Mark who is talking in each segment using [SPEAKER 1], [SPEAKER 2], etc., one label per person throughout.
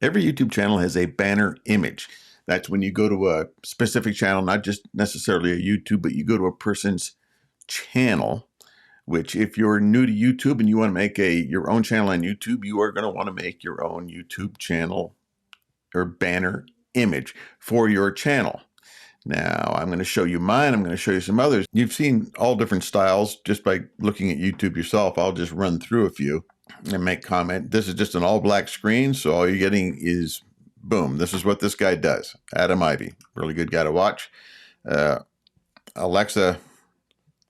[SPEAKER 1] Every YouTube channel has a banner image. That's when you go to a specific channel, not just necessarily a YouTube, but you go to a person's channel, which if you're new to YouTube and you want to make your own channel on YouTube, you are going to want to make your own YouTube channel or banner image for your channel. Now, I'm going to show you mine. I'm going to show you some others. You've seen all different styles just by looking at YouTube yourself. I'll just run through a few and make comment. This is just an all black screen, so all you're getting is boom. This is what this guy does. Adam Ivy, really good guy to watch. Alexa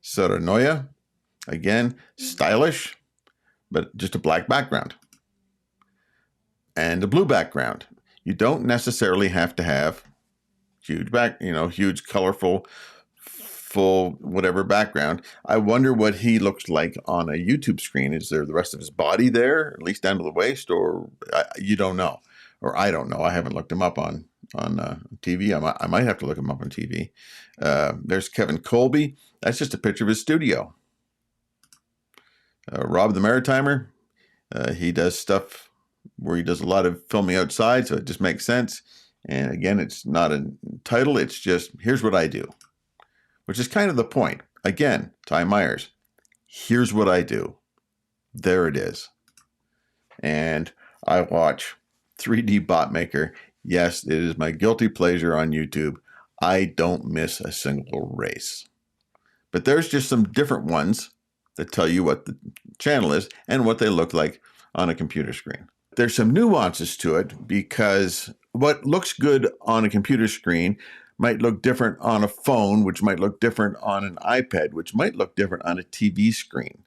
[SPEAKER 1] Serenoya, again, stylish, but just a black background and a blue background. You don't necessarily have to have huge, colorful, full whatever background. I wonder what he looks like on a YouTube screen. Is there the rest of his body there, at least down to the waist, or you don't know, or I don't know. I haven't looked him up on TV. I might have to look him up on TV. There's Kevin Colby. That's just a picture of his studio. Rob the Maritimer. He does stuff where he does a lot of filming outside, so it just makes sense. And again, it's not a title. It's just, here's what I do, which is kind of the point. Again, Ty Myers, here's what I do. There it is. And I watch 3D Bot Maker. Yes, it is my guilty pleasure on YouTube. I don't miss a single race. But there's just some different ones that tell you what the channel is and what they look like on a computer screen. There's some nuances to it because what looks good on a computer screen might look different on a phone, which might look different on an iPad, which might look different on a TV screen.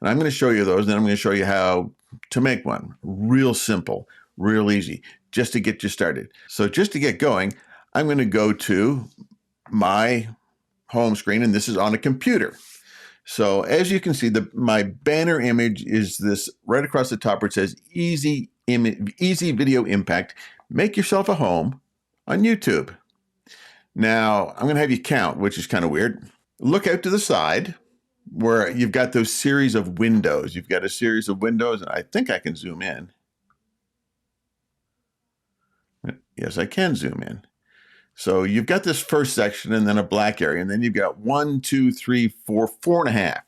[SPEAKER 1] And I'm going to show you those, and then I'm going to show you how to make one. Real simple, real easy, just to get you started. So just to get going, I'm going to go to my home screen, and this is on a computer. So as you can see, my banner image is this right across the top where it says easy video impact. Make yourself a home on YouTube. Now, I'm going to have you count, which is kind of weird. Look out to the side where you've got those series of windows. You've got a series of windows, and I think I can zoom in. Yes, I can zoom in. So you've got this first section and then a black area, and then you've got 1, 2, 3, 4, 4.5.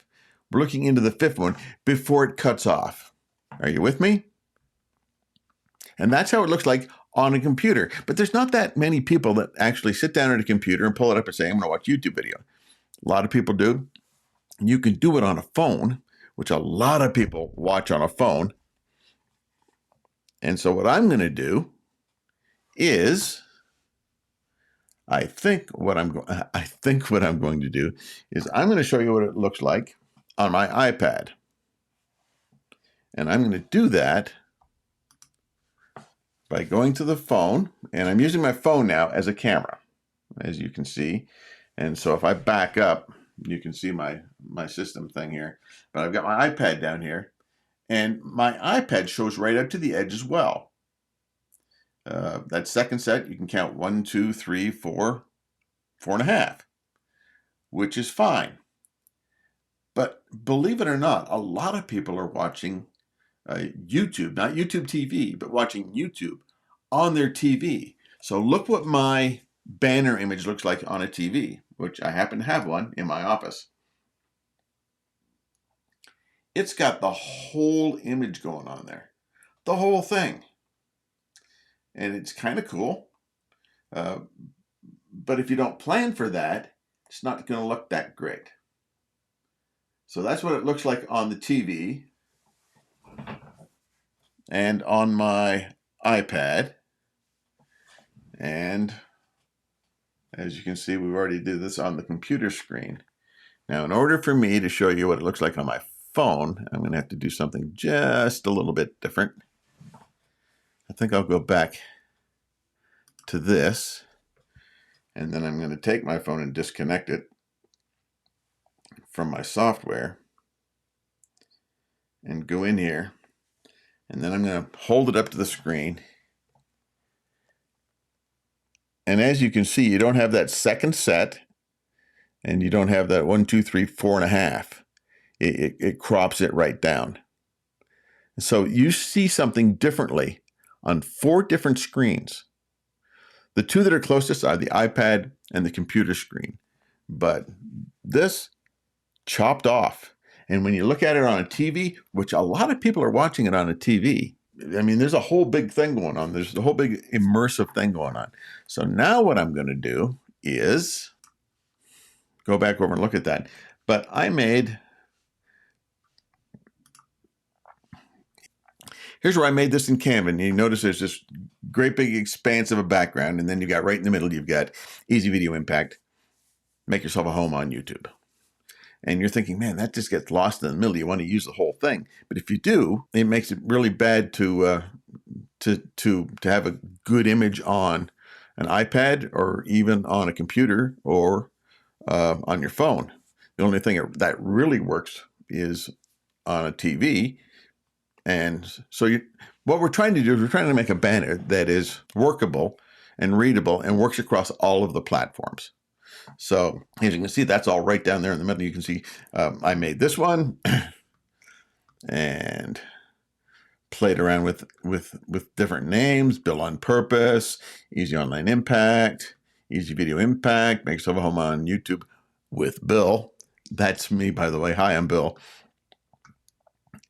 [SPEAKER 1] We're looking into the fifth one before it cuts off. Are you with me? And that's how it looks like on a computer. But there's not that many people that actually sit down at a computer and pull it up and say, I'm going to watch YouTube video. A lot of people do. You can do it on a phone, which a lot of people watch on a phone. And so what I'm going to do is, I think what I'm going to do is I'm going to show you what it looks like on my iPad. And I'm going to do that by going to the phone, and I'm using my phone now as a camera, as you can see. And so if I back up, you can see my system thing here. But I've got my iPad down here, and my iPad shows right up to the edge as well. That second set, you can count 1, 2, 3, 4, 4.5, which is fine. But believe it or not, a lot of people are watching YouTube, not YouTube TV, but watching YouTube on their TV. So look what my banner image looks like on a TV, which I happen to have one in my office. It's got the whole image going on there, the whole thing. And it's kind of cool. But if you don't plan for that, it's not going to look that great. So that's what it looks like on the TV and on my iPad. And as you can see, we've already did this on the computer screen. Now, in order for me to show you what it looks like on my phone, I'm going to have to do something just a little bit different. I think I'll go back to this, and then I'm going to take my phone and disconnect it from my software and go in here, and then I'm going to hold it up to the screen. And as you can see, you don't have that second set, and you don't have that 1, 2, 3, 4.5. It crops it right down. So you see something differently on 4 different screens. The 2 that are closest are the iPad and the computer screen. But this chopped off. And when you look at it on a TV, which a lot of people are watching it on a TV, I mean, there's a whole big thing going on. There's a whole big immersive thing going on. So now what I'm going to do is go back over and look at that. But here's where I made this in Canva. And you notice there's this great big expanse of a background. And then you've got right in the middle, you've got easy video impact. Make yourself a home on YouTube. And you're thinking, man, that just gets lost in the middle. You want to use the whole thing. But if you do, it makes it really bad to have a good image on an iPad or even on a computer or on your phone. The only thing that really works is on a TV. And so what we're trying to do is we're trying to make a banner that is workable and readable and works across all of the platforms. So as you can see, that's all right down there in the middle. You can see I made this one and played around with different names. Bill on Purpose, Easy Online Impact, Easy Video Impact, Make Yourself a Home on YouTube with Bill. That's me, by the way. Hi, I'm Bill.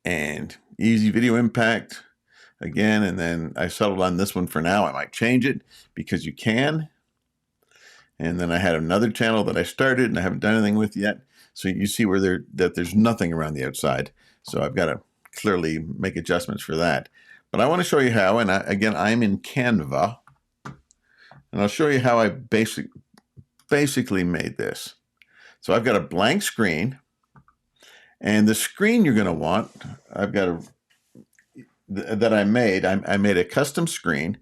[SPEAKER 1] And Easy Video Impact again. And then I settled on this one for now. I might change it because you can. And then I had another channel that I started and I haven't done anything with yet. So you see where there's nothing around the outside. So I've got to clearly make adjustments for that. But I want to show you how, and I'm in Canva. And I'll show you how I basically made this. So I've got a blank screen. And the screen you're going to want, that I made a custom screen.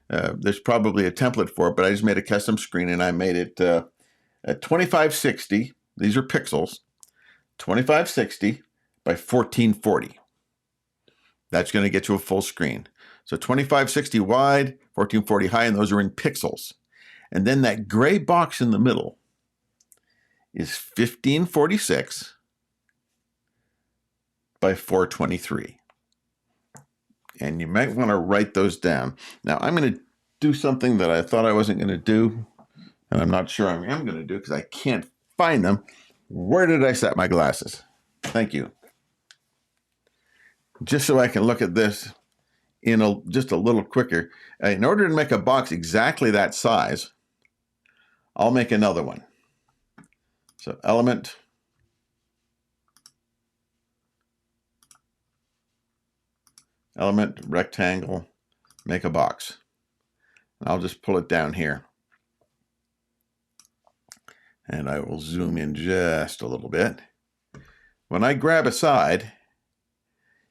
[SPEAKER 1] There's probably a template for it, but I just made a custom screen and I made it at 2560. These are pixels, 2560 by 1440. That's going to get you a full screen. So 2560 wide, 1440 high, and those are in pixels. And then that gray box in the middle is 1546 by 423. And you might want to write those down. Now, I'm going to do something that I thought I wasn't going to do, and I'm not sure I am going to do because I can't find them. Where did I set my glasses? Thank you. Just so I can look at this just a little quicker. In order to make a box exactly that size, I'll make another one. So element, rectangle, make a box. I'll just pull it down here. And I will zoom in just a little bit. When I grab a side,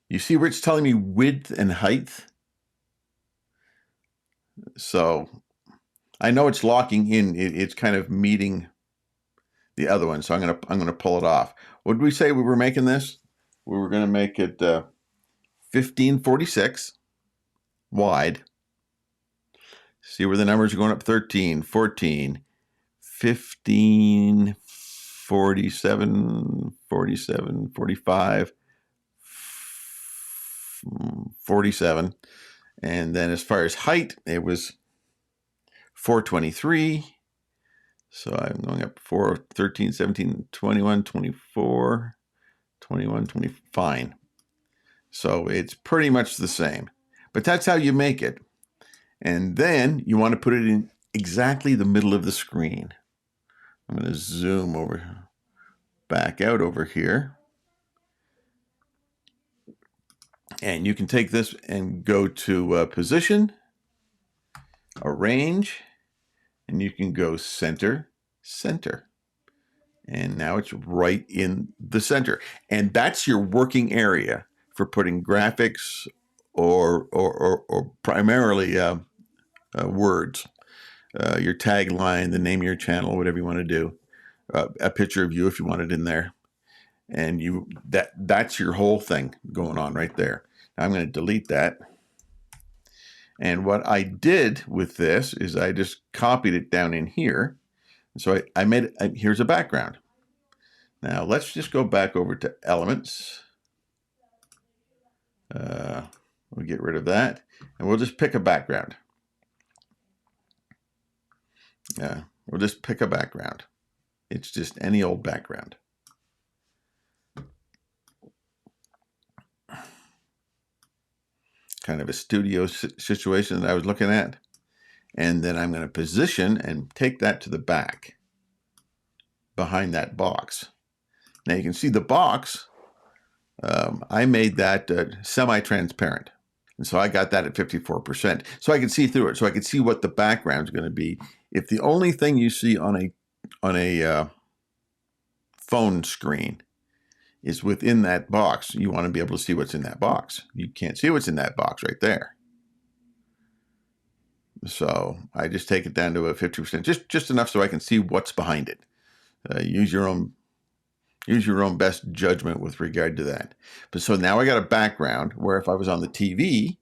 [SPEAKER 1] you see where it's telling me width and height? So I know it's locking in. It's kind of meeting the other one. So I'm gonna pull it off. What did we say we were making this? We were going to make it 1546 wide. See where the numbers are going up: 13, 14, 15, 47, 47, 45, 47. And then as far as height, it was 423. So I'm going up 4, 13, 17, 21, 24, 21, 20. Fine. So it's pretty much the same. But that's how you make it. And then you want to put it in exactly the middle of the screen. I'm going to zoom back out over here. And you can take this and go to position, arrange, and you can go center, center. And now it's right in the center. And that's your working area for putting graphics or primarily words. Your tagline, the name of your channel, whatever you want to do. A picture of you if you want it in there. And that's your whole thing going on right there. Now I'm going to delete that. And what I did with this is I just copied it down in here. So I made it, here's a background. Now let's just go back over to elements. We'll get rid of that, and we'll just pick a background. We'll just pick a background. It's just any old background. Kind of a studio situation that I was looking at. And then I'm going to position and take that to the back behind that box. Now you can see the box, I made that semi-transparent. And so I got that at 54%. So I can see through it. So I can see what the background is going to be. If the only thing you see on a phone screen is within that box, you want to be able to see what's in that box. You can't see what's in that box right there. So I just take it down to a 50%, just enough so I can see what's behind it. Use your own best judgment with regard to that. But so now I got a background where if I was on the TV,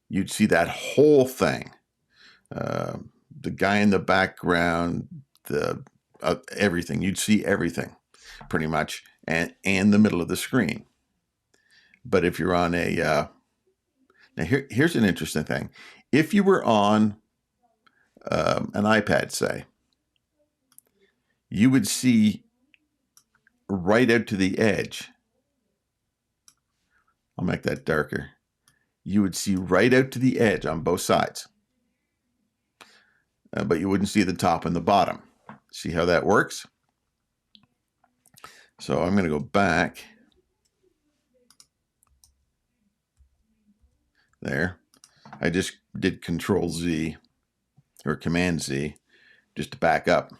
[SPEAKER 1] you'd see that whole thing. The guy in the background, everything. You'd see everything pretty much, and the middle of the screen. But if you're on a, now here's an interesting thing. If you were on an iPad, say, you would see right out to the edge. I'll make that darker. You would see right out to the edge on both sides. But you wouldn't see the top and the bottom. See how that works? So I'm going to go back. There. I just did Control Z or Command Z just to back up.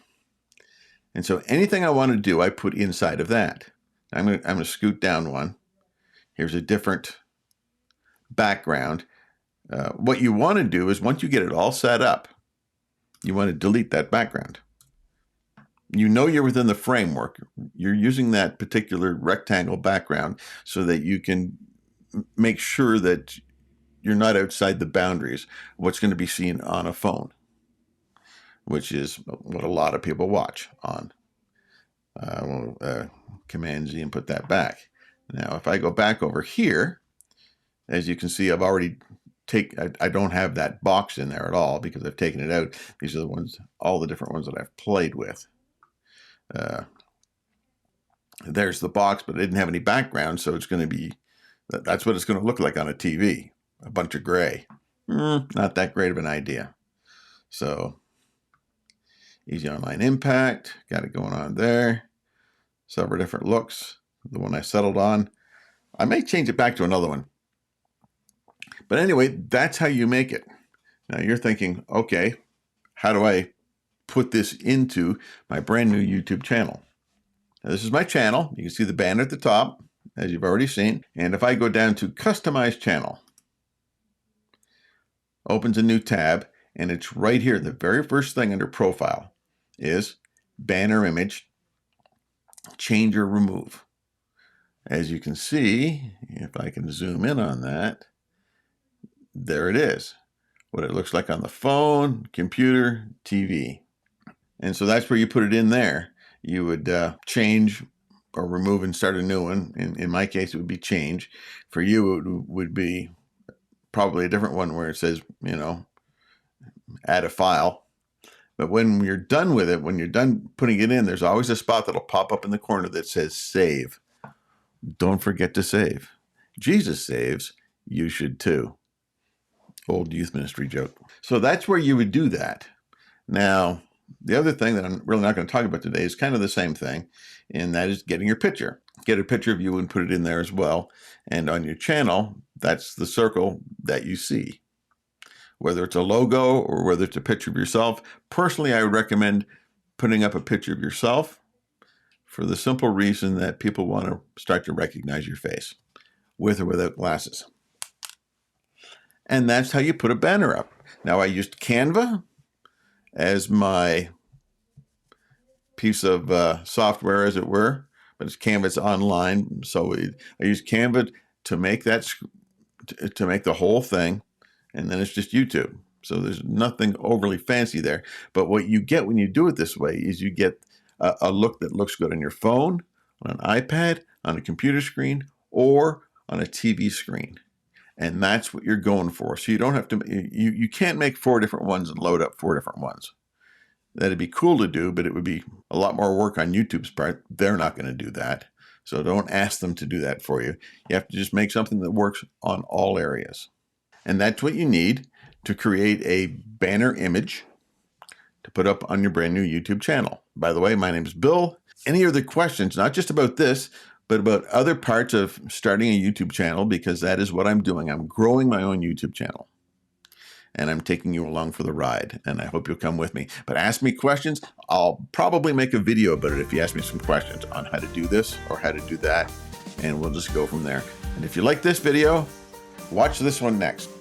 [SPEAKER 1] And so anything I want to do, I put inside of that. I'm going to scoot down one. Here's a different background. What you want to do is once you get it all set up, you want to delete that background. You know you're within the framework. You're using that particular rectangle background so that you can make sure that you're not outside the boundaries of what's going to be seen on a phone, which is what a lot of people watch on. Command Z and put that back. Now, if I go back over here, as you can see, I've already I don't have that box in there at all because I've taken it out. These are the ones, all the different ones that I've played with. There's the box, but it didn't have any background, so it's going to be, that's what it's going to look like on a TV, a bunch of gray. Not that great of an idea. So, easy online impact, got it going on there. Several different looks. The one I settled on. I may change it back to another one. But anyway, that's how you make it. Now you're thinking, okay, how do I put this into my brand new YouTube channel? Now, this is my channel. You can see the banner at the top, as you've already seen. And if I go down to Customize Channel, opens a new tab, and it's right here. The very first thing under Profile is Banner Image, Change or Remove. As you can see, if I can zoom in on that, there it is. What it looks like on the phone, computer, TV. And so that's where you put it in there. You would change or remove and start a new one. In my case, it would be change. For you, it would be probably a different one where it says, you know, add a file. But when you're done with it, when you're done putting it in, there's always a spot that'll pop up in the corner that says save. Don't forget to save. Jesus saves, you should too. Old youth ministry joke. So that's where you would do that. Now, the other thing that I'm really not going to talk about today is kind of the same thing, and that is getting your picture. Get a picture of you and put it in there as well. And on your channel, that's the circle that you see. Whether it's a logo or whether it's a picture of yourself, personally, I would recommend putting up a picture of yourself for the simple reason that people want to start to recognize your face, with or without glasses. And that's how you put a banner up. Now, I used Canva as my piece of software, as it were, but it's Canva, it's online. So I used Canva to make that, to make the whole thing, and then it's just YouTube. So there's nothing overly fancy there. But what you get when you do it this way is you get a look that looks good on your phone, on an iPad, on a computer screen, or on a TV screen. And that's what you're going for. So you don't have to, you can't make 4 different ones and load up 4 different ones. That'd be cool to do, but it would be a lot more work on YouTube's part. They're not going to do that. So don't ask them to do that for you. You have to just make something that works on all areas. And that's what you need to create a banner image to put up on your brand new YouTube channel. By the way, my name is Bill. Any other questions, not just about this, but about other parts of starting a YouTube channel, because that is what I'm doing. I'm growing my own YouTube channel. And I'm taking you along for the ride, and I hope you'll come with me. But ask me questions. I'll probably make a video about it if you ask me some questions on how to do this or how to do that, and we'll just go from there. And if you like this video, watch this one next.